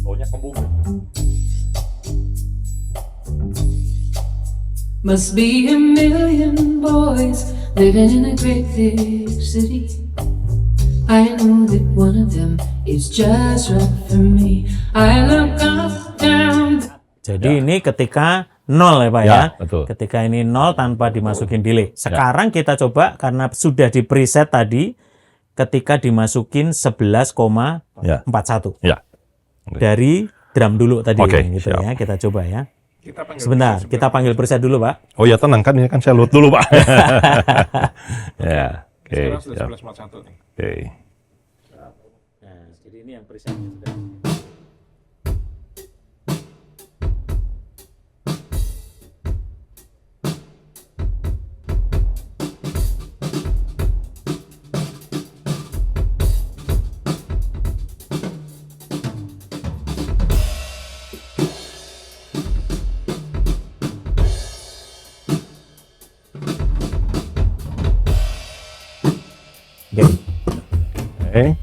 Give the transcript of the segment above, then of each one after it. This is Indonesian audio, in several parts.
Low-nya kembung. Must be a million boys living in a great big city. I know that one of them is just right for me. I look up, down. Jadi ini ketika 0 ya Pak ya. Ya, betul. Ketika ini 0 tanpa dimasukin delay. Sekarang kita coba karena sudah di preset tadi ketika dimasukin 11,41. Ya. Dari drum dulu tadi gitu siap. ya. Kita coba ya. Sebentar, kita panggil preset dulu Pak. Oh ya tenang kan ini kan saya load dulu Pak. Ya. Oke. Sekarang sudah 11.41 nih. Oke. Nah, jadi ini yang presetnya sudah. Oke.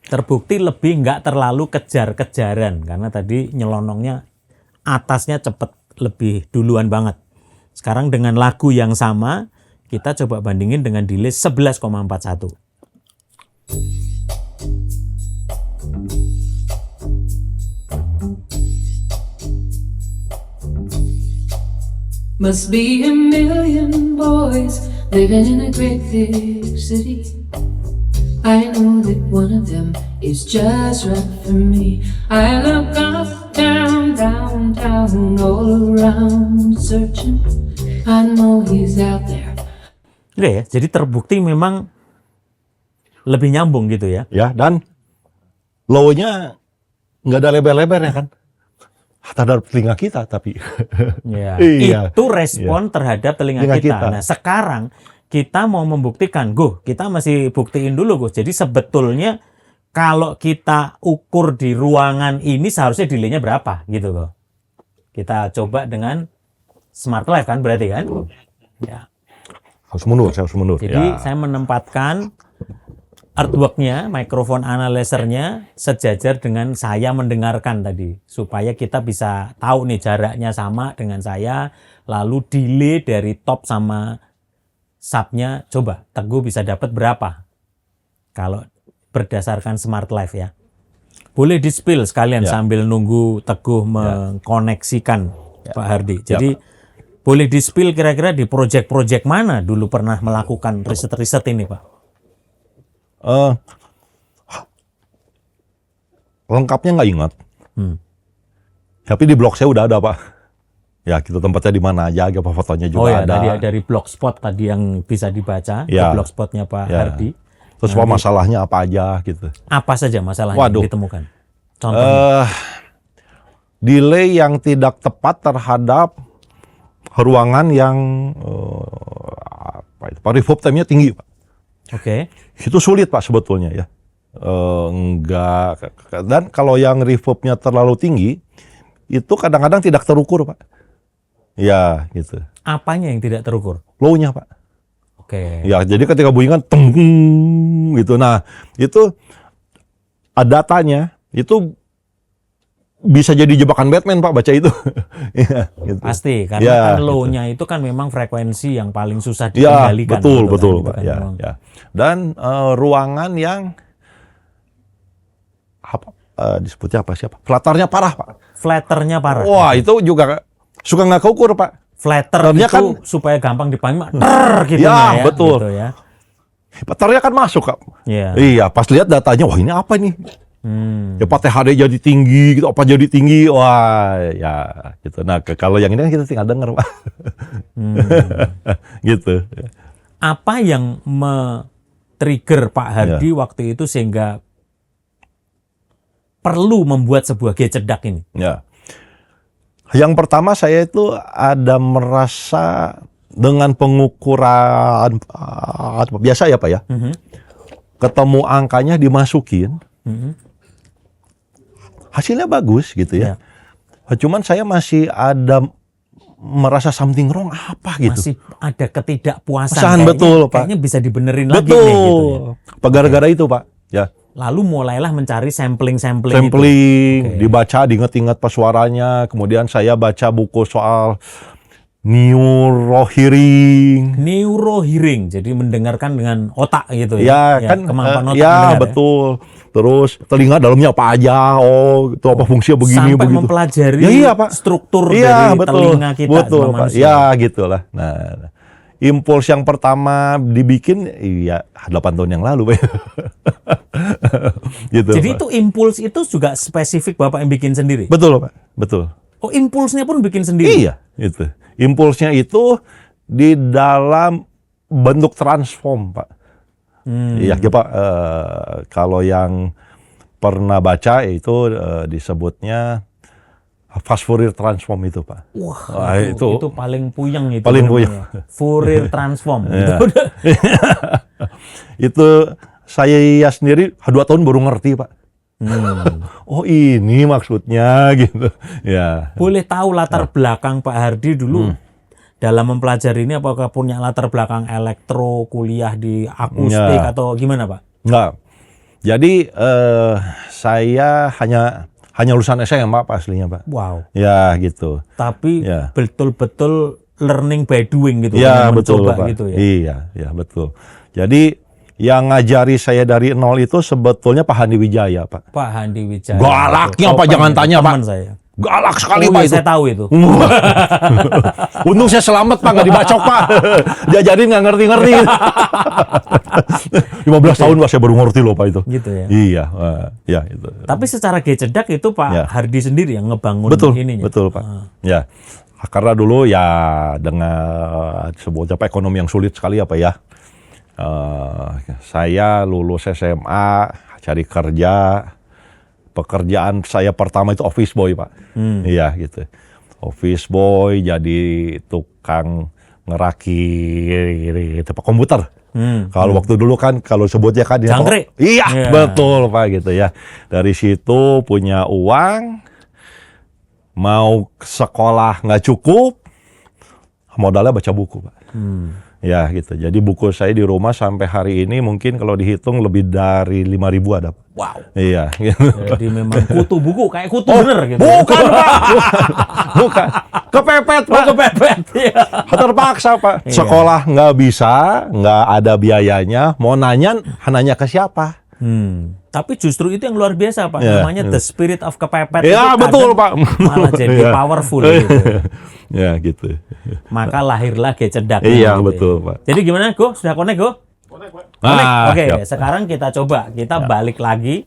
Terbukti lebih nggak terlalu kejar-kejaran karena tadi nyelonongnya atasnya cepet lebih duluan banget. Sekarang dengan lagu yang sama kita coba bandingin dengan delay 11,41. Must be a million boys living in a great big city. I know that one of them is just right for me. I look up, down, downtown, all around searching. I know he's out there. Udah ya, jadi terbukti memang lebih nyambung gitu ya. Ya, dan low-nya nggak ada lebar-lebar ya kan? Terhadap telinga kita tapi. Ya, Iya. itu respon terhadap telinga kita. Nah, sekarang kita mau membuktikan, kita masih buktiin dulu, Jadi sebetulnya kalau kita ukur di ruangan ini seharusnya delay-nya berapa gitu, Kita coba dengan Smart Live kan berarti kan? Ya. Saya harus mundur. Jadi saya menempatkan artwork-nya, mikrofon analyzer-nya sejajar dengan saya mendengarkan tadi. Supaya kita bisa tahu nih jaraknya sama dengan saya. Lalu delay dari top sama sub-nya, coba Teguh bisa dapat berapa? Kalau berdasarkan Smart Live ya. Boleh di-spill sekalian sambil nunggu Teguh mengkoneksikan Pak Hardi. Jadi boleh di-spill kira-kira di project-project mana dulu pernah melakukan riset-riset ini Pak? Lengkapnya nggak ingat. Tapi di blog saya udah ada Pak. Ya kita tempatnya di mana aja, apa fotonya juga ada. Tadi dari blogspot tadi yang bisa dibaca, Ya. blogspotnya Pak Hardi. Terus masalahnya apa aja gitu. Apa saja masalahnya yang ditemukan? Contohnya. Delay yang tidak tepat terhadap ruangan yang reverb time-nya tinggi Pak. Oke. Itu sulit Pak sebetulnya ya. Enggak. Dan kalau yang reverb-nya terlalu tinggi, itu kadang-kadang tidak terukur Pak. Ya gitu. Apanya yang tidak terukur? Low-nya Pak. Oke. Ya jadi ketika bunyi kan teng gitu. Nah itu datanya itu bisa jadi jebakan Batman Pak baca itu. Ya, gitu. Pasti karena kan low-nya itu kan memang frekuensi yang paling susah dikendalikan. Betul gitu Pak. kan, Ya. Dan ruangan yang disebutnya apa siapa? Flatternya parah Pak. Flatternya parah. Wah itu juga suka nggak keukur Pak. Flatternya itu kan supaya gampang dipahami, gitu ya. Betul. Gitu ya. Flatternya kan masuk Kak. Iya. Iya, pas lihat datanya, wah ini apa nih? Ya PTHD jadi tinggi, gitu, apa jadi tinggi, wah ya gitu. Nah kalau yang ini kan kita tinggal dengar Pak. Gitu. Apa yang trigger Pak Hardi waktu itu sehingga perlu membuat sebuah gadget DAC ini? Ya. Yang pertama saya itu ada merasa dengan pengukuran biasa ya Pak ya. Ketemu angkanya dimasukin. Hasilnya bagus gitu ya. Cuman saya masih ada merasa something wrong apa gitu. Masih ada ketidakpuasan. Betul Pak. Kayaknya bisa dibenerin lagi betul. nih gitu ya. Gara-gara itu Pak. Ya. lalu mulailah mencari sampling itu. Sampling, Oke. dibaca, diingat-ingat pas suaranya. Kemudian saya baca buku soal neurohearing. Neurohearing, jadi mendengarkan dengan otak gitu Ya, ya. kan Kemampuan otak ya mendengar, betul. Terus telinga dalamnya apa aja? Oh, itu apa fungsinya begini Sampai begitu. mempelajari Ya, iya, Pak. struktur Iya, dari betul. telinga kita Betul, sama Pak. manusia. Ya, gitulah. Nah, impuls yang pertama dibikin iya 8 tahun yang lalu, Pak. Gitu. Jadi Pak. itu impuls itu juga spesifik Bapak yang bikin sendiri? Betul, Pak. Betul. Oh, impulsnya pun bikin sendiri? Iya, itu. Impulsnya itu di dalam bentuk transform, Pak. Iya, Pak. Kalau yang pernah baca itu disebutnya fast Fourier transform itu, Pak. Wah, itu paling puyeng itu. Paling bener-bener. puyeng. Fourier transform. Iya. Itu udah. Itu saya sendiri 2 tahun baru ngerti, Pak. Oh, ini maksudnya gitu. Ya. Boleh tahu latar belakang Pak Hardy dulu dalam mempelajari ini, apakah punya latar belakang elektro, kuliah di akustik Ya. atau gimana, Pak? Enggak. Jadi saya hanya lulusan SMA, Pak, aslinya, Pak. Wow. Ya, gitu. Tapi Ya. betul-betul learning by doing gitu, Iya, yang betul, mencoba Pak. gitu ya. Iya, ya, betul. Jadi yang ngajari saya dari nol itu sebetulnya Pak Handi Wijaya, Pak. Pak Handi Wijaya. Galaknya, Itu Pak, jangan topan tanya, itu, Pak. teman saya. Galak sekali, Oh, Pak, iya, itu. saya tahu itu. Untung saya selamat, Pak, nggak dibacok, Pak. Diajarin nggak ngerti-ngerti. 15 tahun, Pak, saya baru ngerti loh, Pak, itu. Gitu ya. Iya, ya itu. Tapi secara gecedak itu Pak Ya. Hardy sendiri yang ngebangun Betul, ininya. betul, Pak. Ya, karena dulu ya dengan sebuah ekonomi yang sulit sekali apa ya. Saya lulus SMA, cari kerja. Pekerjaan saya pertama itu office boy, Pak. Iya, gitu. Office boy, jadi tukang ngerakit Pak, komputer. Kalau waktu dulu kan, kalau sebutnya kan Jangkrik. Iya, Iya. betul, Pak, gitu ya. Dari situ punya uang, mau sekolah nggak cukup, modalnya baca buku, Pak. Ya, gitu. Jadi buku saya di rumah sampai hari ini mungkin kalau dihitung lebih dari 5.000 ada, Pak. Wow. Iya, gitu. Jadi memang kutu buku, kayak kutu bener gitu. Bukan, Pak. Bukan. Kepepet, Pak. Kepepet. Iya. Terpaksa, Pak. Sekolah nggak bisa, nggak ada biayanya. Mau nanya ke siapa? Tapi justru itu yang luar biasa, Pak. Ya, Namanya the spirit of kepepet. Ya, itu betul, kadang Pak. Malah jadi Iya. powerful gitu. Ya, gitu. Maka lahirlah Gecedak. Iya, gitu. betul, Pak. Jadi gimana, Go? Sudah connect, Go? Connect. Ah, Oke, siap. sekarang kita coba. Kita balik lagi.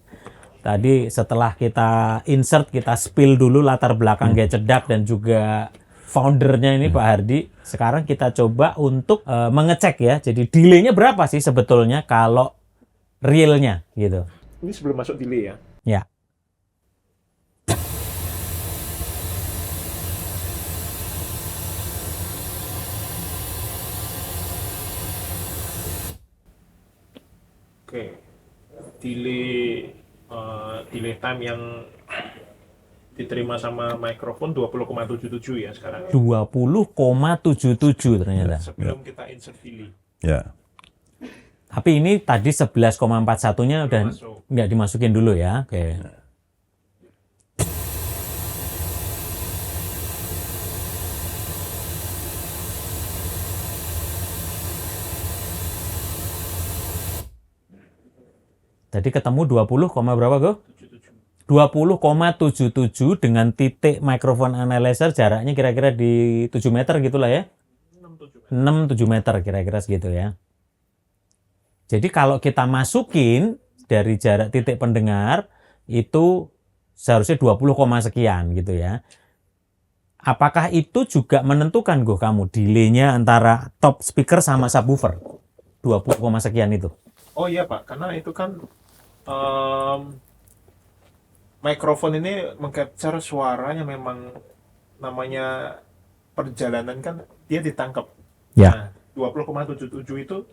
Tadi setelah kita insert, kita spill dulu latar belakang Gecedak dan juga foundernya ini Pak Hardy. Sekarang kita coba untuk mengecek ya. Jadi delay-nya berapa sih sebetulnya kalau realnya gitu. Ini sebelum masuk delay ya. Ya. Oke. Delay delay time yang diterima sama mikrofon 20,77 ya sekarang. 20,77 ternyata. Sebelum kita insert delay. Ya. Tapi ini tadi 11,41-nya udah Masuk. nggak dimasukin dulu ya. Oke. Tadi ketemu 20, berapa, Go? 20,77 dengan titik microphone analyzer jaraknya kira-kira di 7 meter gitulah ya. 6-7 meter kira-kira segitu ya. Jadi kalau kita masukin dari jarak titik pendengar itu seharusnya 20, sekian gitu ya. Apakah itu juga menentukan Go kamu delay-nya antara top speaker sama subwoofer? 20, sekian itu. Oh iya Pak, karena itu kan mikrofon ini mengcapture suara yang memang namanya perjalanan kan dia ditangkap. Ya. Nah, 20,77 itu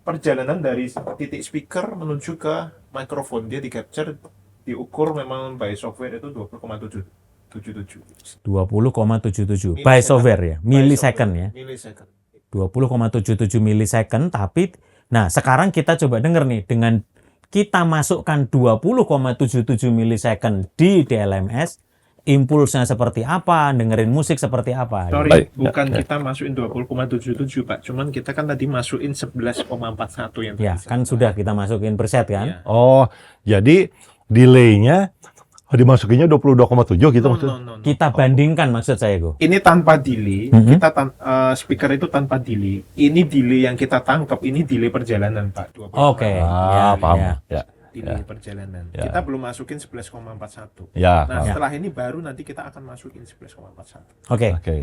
perjalanan dari titik speaker menuju ke mikrofon. Dia di capture, diukur memang by software itu 20,77. 20,77 by software ya, millisecond ya. Millisecond. 20,77 millisecond, tapi nah sekarang kita coba denger nih dengan kita masukkan 20,77 milisecond di DLMS, impulsnya seperti apa, dengerin musik seperti apa. Sorry, Baik. bukan kita masukin 20,77 Pak. Cuman kita kan tadi masukin 11,41 yang Ya, tadi. kan sudah kita masukin per set kan. Iya. Oh, jadi delay-nya dimasukinnya 22,7 gitu No, maksudnya. no, no, no. Kita bandingkan maksud saya, Go. Ini tanpa delay, Mhm. kita speaker itu tanpa delay. Ini delay yang kita tangkap, ini delay perjalanan Pak. 20. Oke. Ya, Paham. ya. Ya. Delay perjalanan. Ya. Kita belum masukin 11,41. Ya. Nah, paham. setelah ini baru nanti kita akan masukin 11,41. Oke. Oke.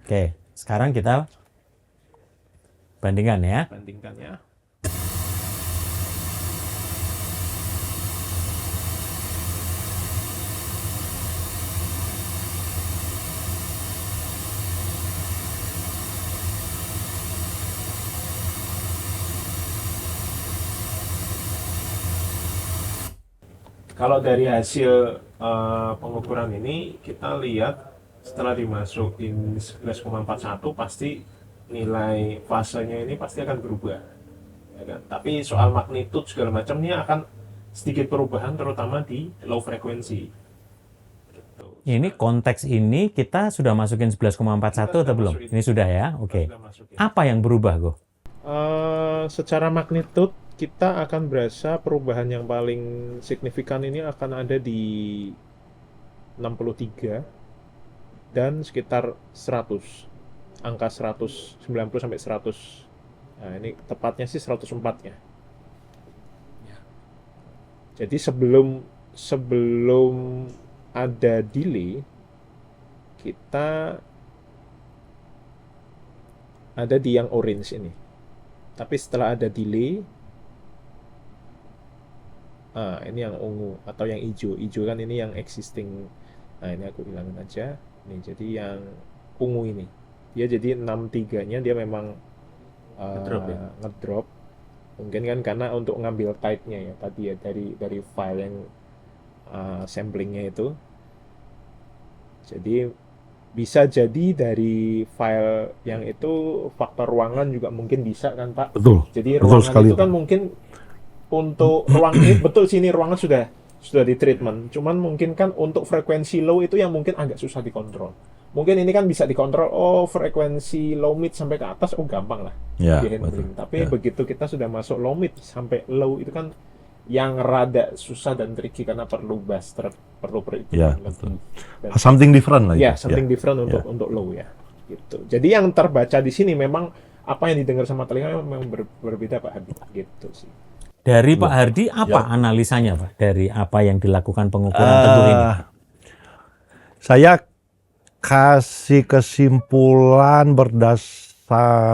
Oke. Sekarang kita bandingkan ya. Bandingkan ya. Kalau dari hasil pengukuran ini kita lihat setelah dimasukin 11,41 pasti nilai fasenya ini pasti akan berubah, ya kan? Tapi soal magnitude segala macam ini akan sedikit perubahan terutama di low frekuensi. Gitu. Ini konteks ini kita sudah masukin 11,41 atau belum? masukin. Ini sudah ya. Oke. Kita masukin. Apa yang berubah, Go? Secara magnitude kita akan berasa perubahan yang paling signifikan ini akan ada di 63 dan sekitar 100, angka 190 sampai 100. Nah, ini tepatnya sih 104 ya. Jadi sebelum ada delay, kita ada di yang orange ini. Tapi setelah ada delay, ini yang ungu atau yang hijau. Hijau kan ini yang existing. Nah, ini aku hilangin aja. Nih, jadi yang ungu ini. Dia jadi 63-nya dia memang Ngedrop ya? ngedrop. Mungkin kan karena untuk ngambil type-nya ya tadi ya dari file yang samplingnya itu. Jadi bisa jadi dari file yang itu faktor ruangan juga mungkin bisa kan Pak. Betul. Jadi Betul ruangan sekali, itu kan Pak. mungkin untuk ruang ini betul sini ruangan sudah di treatment. Cuman mungkin kan untuk frekuensi low itu yang mungkin agak susah dikontrol. Mungkin ini kan bisa dikontrol. Oh, frekuensi low mid sampai ke atas oh gampang lah Ya, di handling. betul. Tapi Ya. begitu kita sudah masuk low mid sampai low itu kan yang rada susah dan tricky karena perlu buster, perlu Ya, perhitungan betul. lebih. Something different lah. Ya, itu. something different untuk low ya. Gitu. Jadi yang terbaca di sini memang apa yang didengar sama telinga memang berbeda Pak Habib. Gitu sih. Dari Pak Hardi, apa analisanya, Pak? Dari apa yang dilakukan pengukuran tentu ini? Saya kasih kesimpulan berdasarkan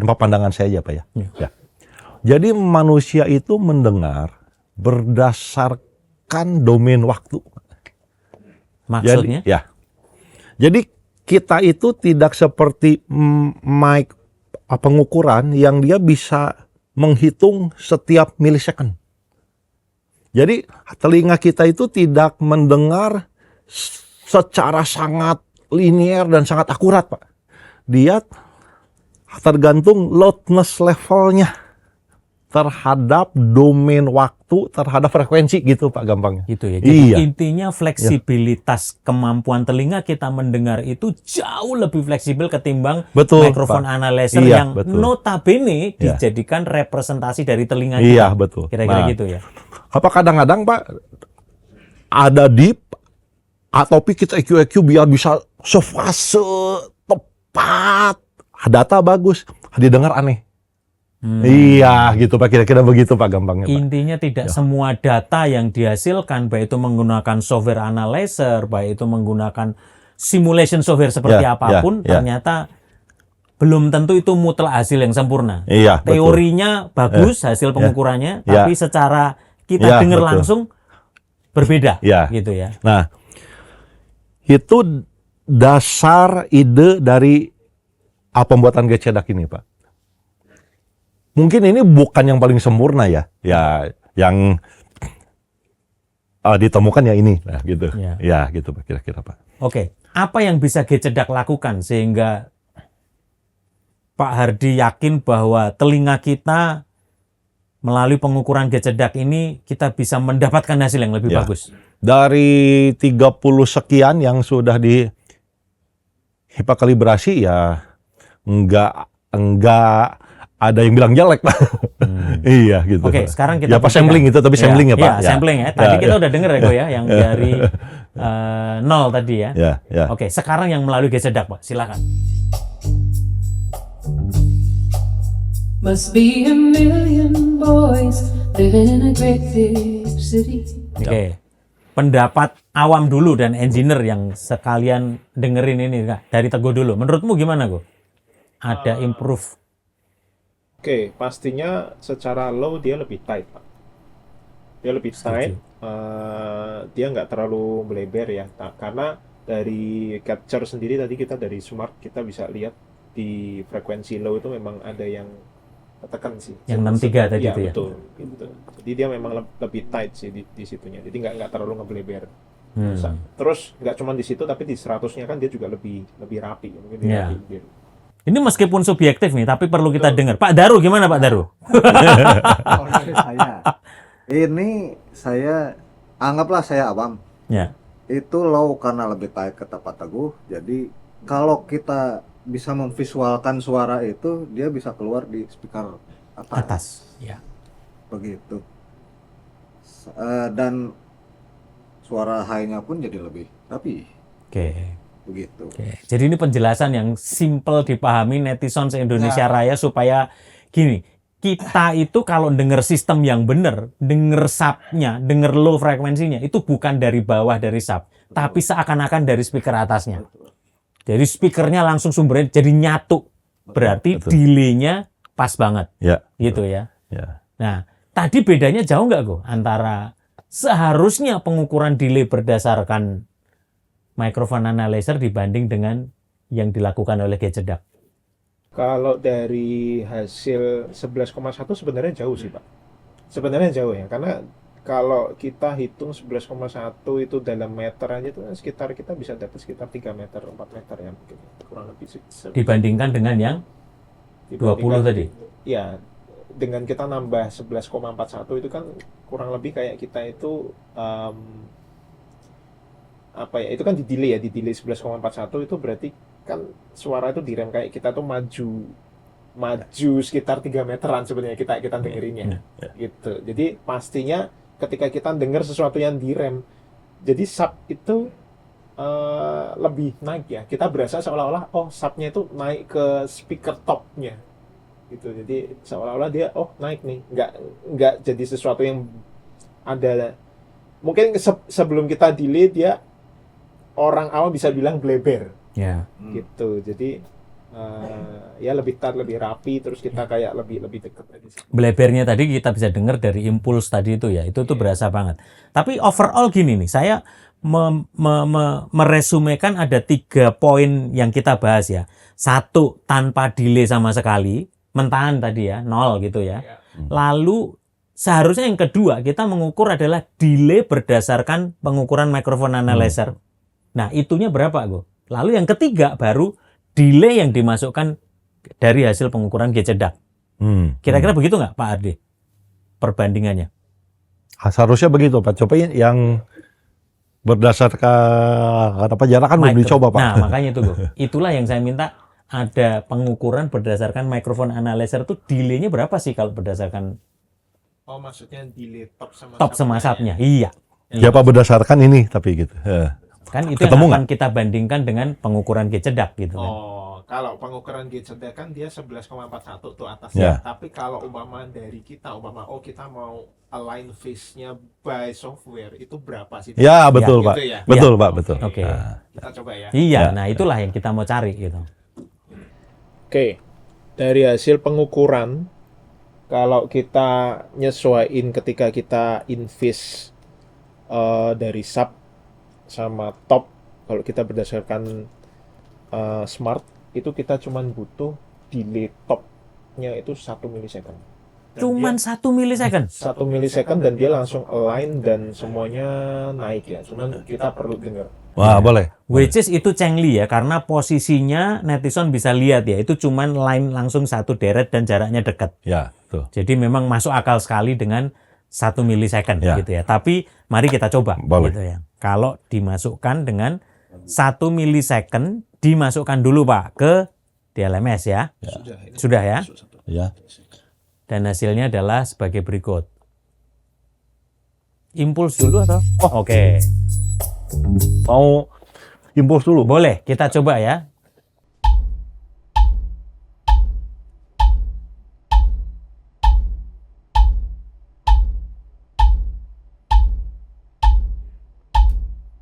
pandangan saya aja, Pak ya. Ya. Jadi manusia itu mendengar berdasarkan domain waktu. Maksudnya? Jadi, ya. Jadi kita itu tidak seperti mic pengukuran yang dia bisa menghitung setiap milisecond. Jadi telinga kita itu tidak mendengar secara sangat linear dan sangat akurat, Pak. Dia tergantung loudness levelnya terhadap domain waktu, terhadap frekuensi gitu, Pak, gampangnya. Gitu ya. Jadi Iya. intinya fleksibilitas kemampuan telinga kita mendengar itu jauh lebih fleksibel ketimbang Betul, mikrofon Pak. analyzer Iya, yang betul. notabene Iya. dijadikan representasi dari telinga Iya, kita. betul. Kira-kira Nah, gitu ya. Apa kadang-kadang, Pak, ada deep atau pitch EQ biar bisa sefase tepat, data bagus, didengar aneh. Iya, gitu Pak, kira-kira begitu Pak gampangnya, Pak. Intinya tidak semua data yang dihasilkan, baik itu menggunakan software analyzer, baik itu menggunakan simulation software seperti Ya, apapun, ya. ternyata belum tentu itu mutlak hasil yang sempurna. Iya, betul. Teorinya bagus hasil pengukurannya, Ya. tapi secara kita Ya, dengar betul. langsung berbeda, Ya. gitu ya. Nah, itu dasar ide dari pembuatan Gecedak ini, Pak. Mungkin ini bukan yang paling sempurna ya, yang ditemukan ya ini, nah gitu, Ya. ya gitu Pak, kira-kira Pak. Oke, apa yang bisa Gecedak lakukan sehingga Pak Hardi yakin bahwa telinga kita melalui pengukuran gate cedak ini kita bisa mendapatkan hasil yang lebih Ya. bagus? Dari 30 sekian yang sudah di hipakalibrasi ya enggak ada yang bilang jelek Pak. Iya gitu. Oke, sekarang kita ya pas buktikan. sampling itu tapi sampling ya, Pak. Iya, sampling ya. Tadi kita udah denger ya Go ya, yang dari 0 tadi ya. Ya. Oke, sekarang yang melalui gate cedak Pak, silakan. Must be a million boys living in a great big city. Oke. Pendapat awam dulu dan engineer yang sekalian dengerin ini Kak. Dari Teguh dulu. Menurutmu gimana Go? Ada improve? Oke, pastinya secara low dia lebih tight, Pak. Dia lebih tight, dia nggak terlalu melebar ya. Karena dari capture sendiri tadi kita dari smart kita bisa lihat di frekuensi low itu memang ada yang tekan sih. Yang 63 tadi ya, itu ya? betul, gitu. Jadi dia memang lebih tight sih di situnya. Jadi nggak terlalu ngebleber. Terus nggak cuma di situ tapi di 100-nya kan dia juga lebih rapi. Mungkin dia Ya. lebih. Ini meskipun subjektif nih, tapi perlu kita dengar. Pak Daru gimana Pak Daru? Kalau dari ini saya anggaplah saya awam. Ya. Itu low karena lebih tight ke Pak Teguh. Jadi kalau kita bisa memvisualkan suara itu, dia bisa keluar di speaker Atas. Ya. begitu. Dan suara high-nya pun jadi lebih rapi Oke. begitu. Oke. Jadi ini penjelasan yang simple dipahami netizen se-Indonesia Raya supaya gini, kita itu kalau denger sistem yang benar, denger sub-nya, denger low frekuensinya, itu bukan dari bawah dari sub, tapi seakan-akan dari speaker atasnya. Jadi speakernya langsung sumbernya jadi nyatu. Berarti Betul. delay-nya pas banget. Ya. Gitu ya. Ya. Nah, tadi bedanya jauh nggak Go antara seharusnya pengukuran delay berdasarkan microphone analyzer dibanding dengan yang dilakukan oleh gate cedak? Kalau dari hasil 11,1 sebenarnya jauh sih Pak. Sebenarnya jauh ya, karena kalau kita hitung 11,1 itu dalam meter aja itu sekitar kita bisa dapat sekitar 3 meter, 4 meter ya mungkin. Kurang lebih sih. Dibandingkan dengan yang 20 tadi? Ya, dengan kita nambah 11,41 itu kan kurang lebih kayak kita itu apa ya, itu kan di delay 11,41 itu berarti kan suara itu direm kayak kita tuh maju sekitar 3 meteran sebenarnya kita dengerinnya gitu. Jadi pastinya ketika kita dengar sesuatu yang direm, jadi sub itu lebih naik ya, kita berasa seolah-olah oh subnya itu naik ke speaker topnya gitu. Jadi seolah-olah dia oh naik nih, nggak jadi sesuatu yang ada mungkin sebelum kita delay dia orang awam bisa bilang bleber Ya. gitu. Jadi ya lebih tar, lebih rapi, terus kita kayak lebih dekat tadi sih. Blebernya tadi kita bisa dengar dari impuls tadi itu ya, itu tuh berasa banget. Tapi overall gini nih, saya meresumekan ada 3 poin yang kita bahas ya. 1, tanpa delay sama sekali, mentahan tadi ya, 0 gitu ya. Lalu seharusnya yang kedua kita mengukur adalah delay berdasarkan pengukuran microphone analyzer. Nah, itunya berapa, Go? Lalu yang ketiga baru delay yang dimasukkan dari hasil pengukuran gate cedak. Kira-kira begitu nggak, Pak Ardi? Perbandingannya. Seharusnya begitu, Pak. Coba yang berdasarkan apa jarak kan belum dicoba, Pak. Nah, makanya itu, Go. Itulah yang saya minta ada pengukuran berdasarkan microphone analyzer itu delay-nya berapa sih kalau berdasarkan Oh, maksudnya delay top sama subnya? Iya. Ya Pak, berdasarkan ini tapi gitu. Kan itu Ketemu yang akan kita bandingkan dengan pengukuran gate cedak gitu kan. Oh, kalau pengukuran gate cedak kan dia 11,41 tuh atasnya. Ya. Tapi kalau umpama dari kita, kita mau align face-nya by software, itu berapa sih? Ya, betul, Gitu Pak. ya? Betul, Pak, betul. Oke. Nah, Kita coba ya. Iya, Ya. nah itulah yang kita mau cari gitu. Oke, dari hasil pengukuran, kalau kita nyesuaiin ketika kita invis dari sub sama top, kalau kita berdasarkan smart, itu kita cuman butuh delay topnya itu 1 milisecond. Cuman 1 milisecond. 1 milisecond dan dia langsung align dan semuanya naik ya. Cuman kita perlu dengar. Wah, boleh. Which is itu Cheng-Li ya, karena posisinya netizen bisa lihat ya, itu cuman line langsung satu deret dan jaraknya dekat. Ya, tuh. Jadi memang masuk akal sekali dengan 1 milisecond Ya. gitu ya. Tapi mari kita coba Boleh. gitu ya. Kalau dimasukkan dengan 1 milisecond, dimasukkan dulu Pak ke DLMS ya. Sudah ya. Ya. Dan hasilnya adalah sebagai berikut. Impuls dulu atau? Oke. Mau impuls dulu? Boleh, kita coba ya.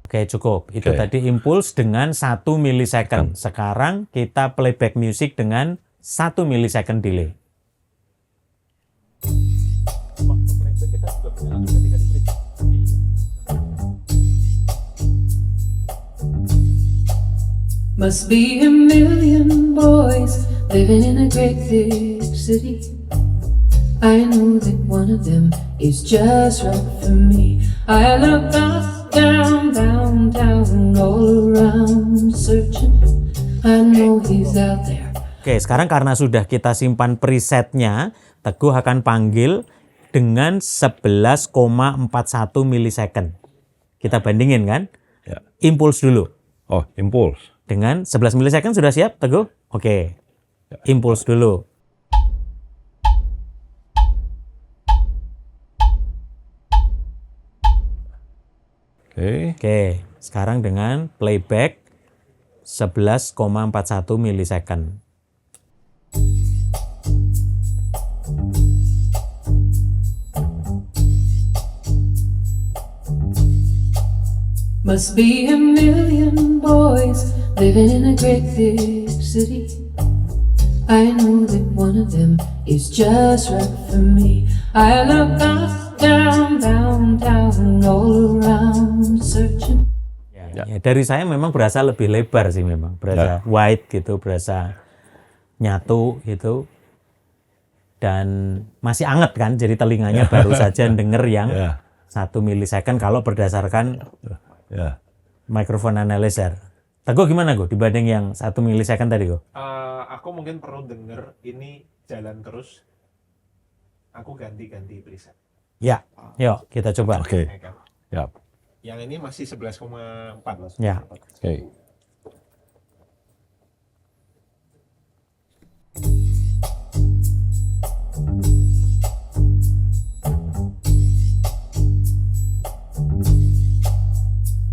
Oke, cukup. Itu Oke. tadi impuls dengan 1 milisecond. Sekarang kita playback music dengan 1 milisecond delay. Must be a million boys living in a great big city. I know that one of them is just right for me. I look up, down, down, down, all around searching. I know he's out there. Oke, sekarang karena sudah kita simpan presetnya, Teguh akan panggil dengan 11,41 milisecond. Kita bandingin kan? Ya. Impuls dulu. Oh, impuls. Dengan 11 milisecond sudah siap, Teguh? Oke. Impuls dulu. Oke. Oke, sekarang dengan playback 11,41 milisecond. Must be a million boys living in a great big city. I know that one of them is just right for me. I look up, down, down, down, all around searching. Ya, dari saya memang berasa lebih lebar sih memang. Berasa wide gitu, berasa nyatu gitu. Dan masih anget kan, jadi telinganya baru saja denger yang Ya. 1 milisecond kalau berdasarkan Ya. microphone analyzer. Teguh gimana Go dibanding yang 1 milisecond tadi Go? Aku mungkin perlu denger ini jalan terus. Aku ganti-ganti preset. Ya, yuk kita coba. Oke. Ya kan? Ya. Yang ini masih 11,4. Ya. Oke.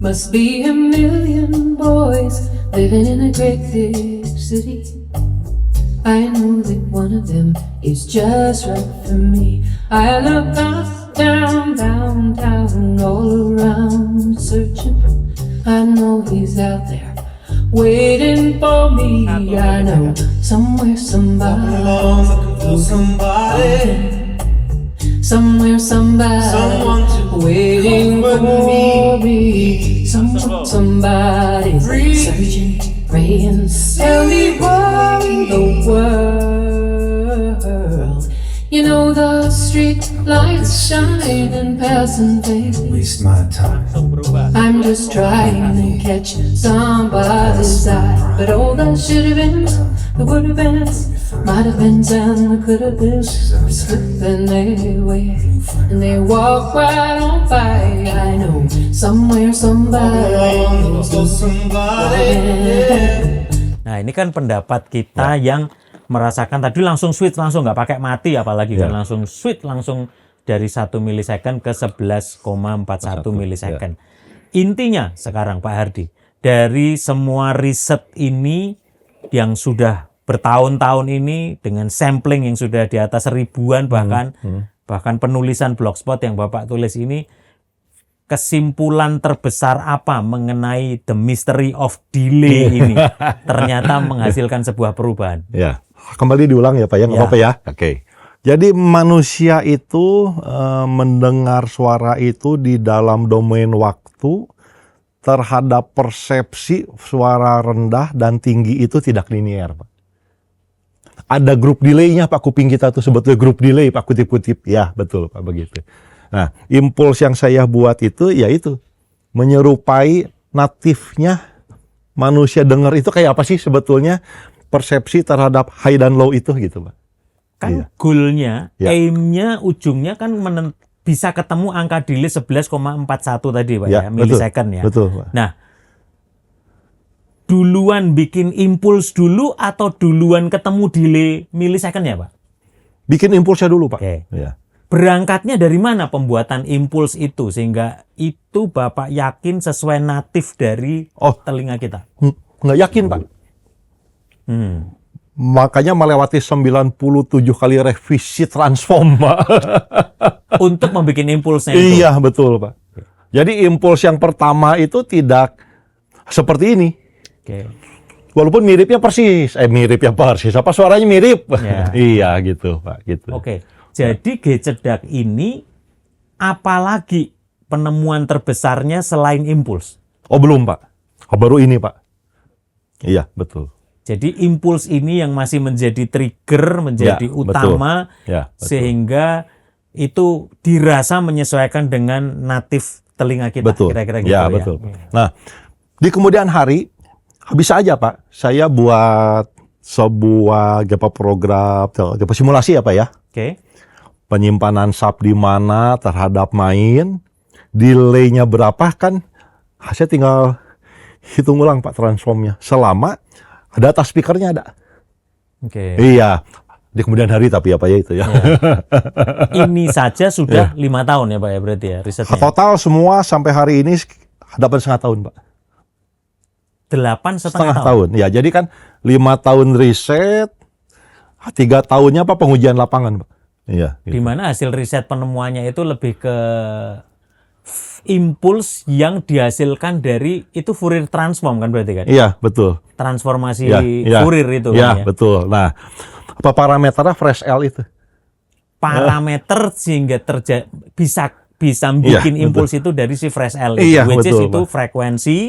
Must be a million boys living in a great big city. I know that one of them is just right for me. I look up, down, down, down, all around searching. I know he's out there waiting for me. I know somewhere somebody, somewhere somebody waiting for me. Somebody's searching, praying, everywhere in the world. You know the street lights shine and passing faces. Waste my time. I'm just trying to catch somebody's eye. But all that should have been, the would have been, might have been, and the could have been, slipping away. And they walk right on by. I know somewhere somebody. Nah ini kan pendapat kita yang merasakan tadi langsung switch langsung nggak pakai mati apalagi kan langsung switch langsung dari 1 milisecond ke 11,41 milisecond. Intinya sekarang Pak Hardi dari semua riset ini yang sudah bertahun-tahun ini dengan sampling yang sudah di atas ribuan bahkan penulisan blogspot yang Bapak tulis ini, kesimpulan terbesar apa mengenai the mystery of delay ini ternyata menghasilkan sebuah perubahan. Ya. Kembali diulang ya Pak ya, nggak apa-apa ya. Oke. Jadi manusia itu mendengar suara itu di dalam domain waktu terhadap persepsi suara rendah dan tinggi itu tidak linier Pak. Ada grup delay-nya Pak, kuping kita tuh sebetulnya grup delay Pak, kutip-kutip. Ya betul Pak begitu. Nah impuls yang saya buat itu yaitu menyerupai natifnya manusia dengar itu kayak apa sih sebetulnya persepsi terhadap high dan low itu gitu, Pak. Kan Iya. goalnya, Ya. aim-nya, ujungnya kan bisa ketemu angka delay 11,41 tadi Pak Ya, ya, millisecond ya. Betul, Pak. Nah, duluan bikin impuls dulu atau duluan ketemu delay millisecond ya Pak? Bikin impulsnya dulu, Pak. Oke. Ya. Berangkatnya dari mana pembuatan impuls itu sehingga itu Bapak yakin sesuai natif dari Oh. telinga kita? Nggak yakin, Pak. Hmm. Makanya melewati 97 kali revisi transform, Pak. Untuk membuat impulsnya itu. Iya, betul, Pak. Jadi impuls yang pertama itu tidak seperti ini. Oke. Walaupun miripnya persis. Apa suaranya mirip? Ya. Iya, gitu, Pak. Gitu. Oke. Jadi G-Cedak ini apalagi penemuan terbesarnya selain impuls? Oh, belum, Pak. Oh, baru ini, Pak. Iya, betul. Jadi impuls ini yang masih menjadi trigger, menjadi Ya, utama, Ya, betul. sehingga itu dirasa menyesuaikan dengan natif telinga kita. Betul. Kira-kira gitu Ya, betul. Nah, di kemudian hari bisa aja, Pak. Saya buat sebuah program simulasi ya, Pak ya. Oke. Penyimpanan sub di mana terhadap main, delay-nya berapa kan, saya tinggal hitung ulang Pak transformnya. Selama ada data speakernya ada. Oke. Iya, di kemudian hari tapi apa ya itu ya. Ini saja sudah 5 tahun ya Pak ya berarti ya risetnya. Total semua sampai hari ini 8,5 tahun Pak. 8,5 Setengah tahun. tahun. Ya, jadi kan 5 tahun riset, 3 tahunnya apa pengujian lapangan Pak. Iya. Di mana hasil riset penemuannya itu lebih ke impuls yang dihasilkan dari itu Fourier transform kan berarti kan? Iya, betul. Transformasi Iya, Fourier itu Iya, kan ya. betul. Nah, apa parameternya fresh L itu? Parameter sehingga bisa bikin Iya, impuls itu dari si fresh L itu, Iya, which is betul, itu Pak. frekuensi,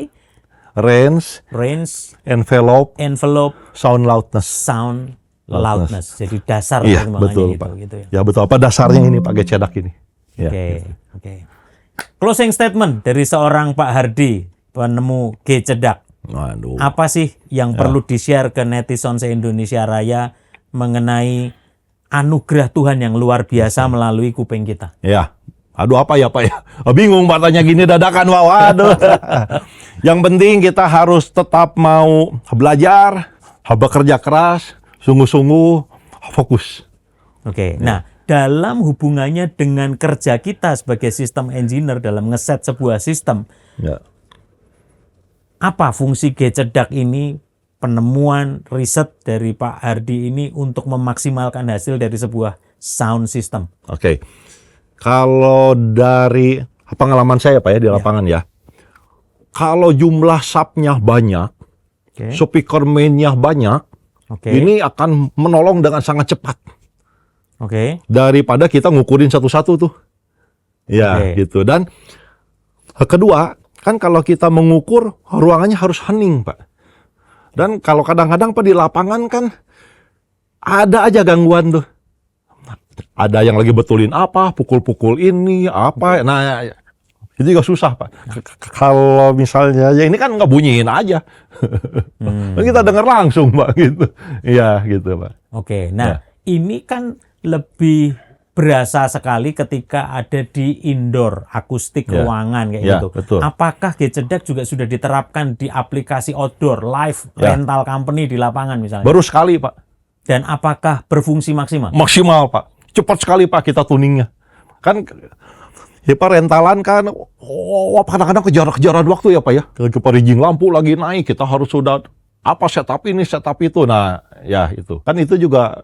Range, range, envelope, envelope, sound loudness. sound, loudness. Jadi dasar Iya, pertimbangannya betul, gitu, Pak. gitu ya. Ya, betul. Apa dasarnya ini Pak G-Cedak ini? Ya. Oke, oke. Closing statement dari seorang Pak Hardy, penemu G-Cedak. Waduh. Apa sih yang perlu di-share ke netizen se-Indonesia Raya mengenai anugerah Tuhan yang luar biasa melalui kuping kita? Ya. Aduh, apa ya Pak ya? Bingung Pak tanya gini dadakan, Pak. Waduh. Yang penting kita harus tetap mau belajar, bekerja keras, sungguh-sungguh, fokus. Oke, nah dalam hubungannya dengan kerja kita sebagai sistem engineer dalam ngeset sebuah sistem, Ya. apa fungsi G-Cedak ini, penemuan riset dari Pak Hardy ini untuk memaksimalkan hasil dari sebuah sound system? Oke. Kalau dari pengalaman saya Pak ya di lapangan ya. Kalau jumlah subnya banyak, Oke, speaker mainnya banyak, oke, ini akan menolong dengan sangat cepat. oke, Daripada kita ngukurin satu-satu tuh. Ya, Oke. gitu. Dan kedua, kan kalau kita mengukur, ruangannya harus hening, Pak. Dan kalau kadang-kadang Pak di lapangan kan ada aja gangguan tuh. Ada yang lagi betulin apa, pukul-pukul ini, apa. Nah, itu juga susah, Pak. Kalau misalnya, ya ini kan nggak bunyiin aja. Kita dengar langsung, Pak, gitu. Iya, gitu, Pak. oke. Nah, ini kan lebih berasa sekali ketika ada di indoor, akustik Ya. ruangan kayak Ya, gitu. betul. Apakah G-Cedak juga sudah diterapkan di aplikasi outdoor, live, Ya. rental company di lapangan misalnya? Baru sekali, Pak. Dan apakah berfungsi maksimal? Maksimal, Pak. Cepat sekali, Pak, kita tuningnya. Kan ya Pak, rentalan kan kadang-kadang kejar-kejaran waktu ya Pak ya. Ke rigging lampu lagi naik, kita harus sudah apa setup ini, setup itu. Nah, ya itu. Kan itu juga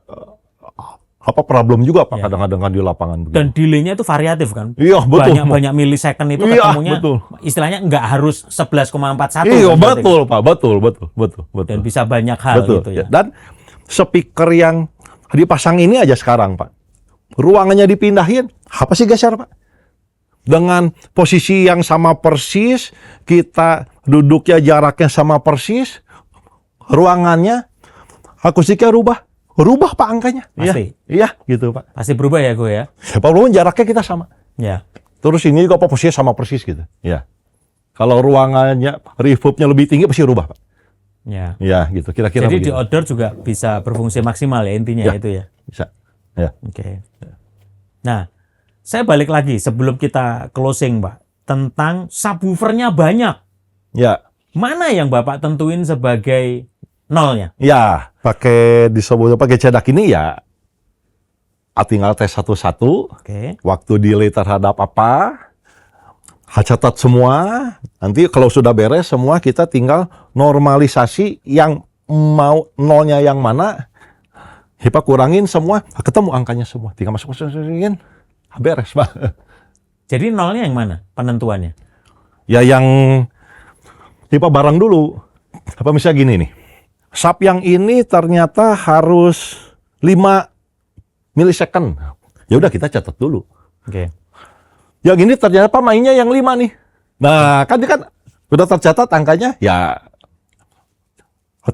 problem juga Pak Ya. kadang-kadang kan di lapangan begitu. Dan delay-nya itu variatif kan? Iya, betul. Banyak millisecond itu Iya, ketemunya betul. istilahnya nggak harus 11,41. Iya, kan, berarti. betul Pak, betul. Dan bisa banyak hal Betul. gitu ya. Dan speaker yang dipasang ini aja sekarang Pak. Ruangannya dipindahin, apa sih geser Pak? Dengan posisi yang sama persis, kita duduknya jaraknya sama persis, ruangannya akustiknya rubah Pak angkanya. Pasti. Iya, gitu Pak. Pasti berubah ya gue ya. Walaupun jaraknya kita sama. Ya. Terus ini juga posisinya sama persis gitu. Iya. Kalau ruangannya reverbnya lebih tinggi pasti rubah, Pak. Ya. Ya, gitu. Kira-kira Jadi di begitu. outdoor juga bisa berfungsi maksimal ya intinya Ya. itu ya. Bisa. Ya. Oke. Nah, saya balik lagi sebelum kita closing, Pak, tentang subwoofernya banyak. Ya. Mana yang Bapak tentuin sebagai nolnya? Ya, pakai cedak ini ya tinggal tes satu-satu. Oke. Waktu delay terhadap apa, catat semua. Nanti kalau sudah beres semua kita tinggal normalisasi yang mau nolnya yang mana. HIPAA kurangin semua, ketemu angkanya semua. Tinggal masukin, beres, Pak. Jadi nolnya yang mana penentuannya? Ya yang HIPAA barang dulu. Apa misalnya gini nih. Sub yang ini ternyata harus 5 milisecond. Ya udah kita catat dulu. Oke. Yang ini ternyata mainnya yang 5 nih. Nah, kan dia kan udah tercatat angkanya, ya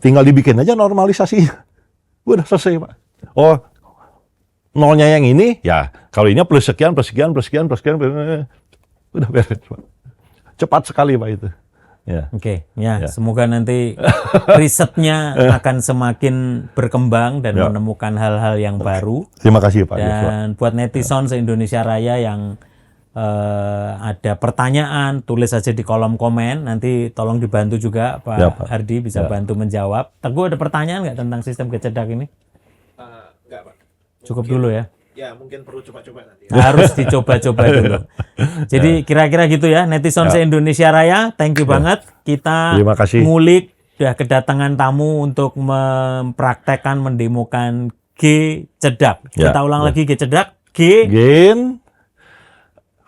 tinggal dibikin aja normalisasi. Udah selesai, Pak. Oh, nolnya yang ini, ya kalau ini plus sekian, udah beres, Pak. Cepat sekali, Pak, itu. Ya. Oke, ya, Ya. semoga nanti risetnya akan semakin berkembang dan Ya. menemukan hal-hal yang baru. Terima kasih, Pak Joshua. Dan buat netizen se-Indonesia Raya yang ada pertanyaan, tulis aja di kolom komen. Nanti tolong dibantu juga Pak Ya, Pak. Hardi bisa Ya. bantu menjawab. Teguh ada pertanyaan nggak tentang sistem kecedak ini? Enggak, Pak. Cukup dulu ya. Ya, mungkin perlu coba-coba nanti. Harus dicoba-coba dulu. Jadi kira-kira gitu ya, netizen se-Indonesia Raya, thank you banget. Kita Terima kasih. ngulik, udah kedatangan tamu untuk mempraktekkan, mendemokan G cedak. Ya, Kita ulang ya. lagi G cedak. G, Gain,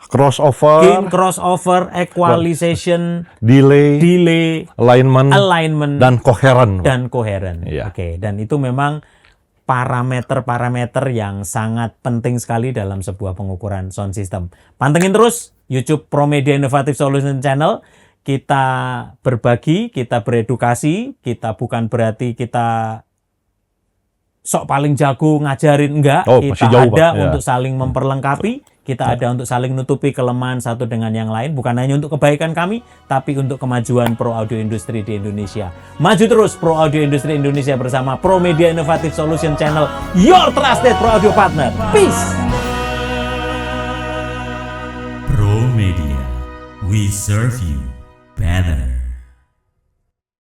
crossover, gain, crossover, equalization, delay, delay, alignment, alignment, dan koheren. dan koheren. Iya. Oke, dan itu memang parameter-parameter yang sangat penting sekali dalam sebuah pengukuran sound system. Pantengin terus YouTube Promedia Innovative Solution Channel. Kita berbagi, kita beredukasi, kita bukan berarti kita sok paling jago ngajarin, enggak. Oh, Kita masih jauh, ada Pak. Ya. untuk saling memperlengkapi, kita ada untuk saling nutupi kelemahan satu dengan yang lain, bukan hanya untuk kebaikan kami, tapi untuk kemajuan pro audio industri di Indonesia. Maju terus pro audio industri Indonesia bersama Pro Media Innovative Solution Channel, your trusted pro audio partner. Peace. Pro Media, we serve you better.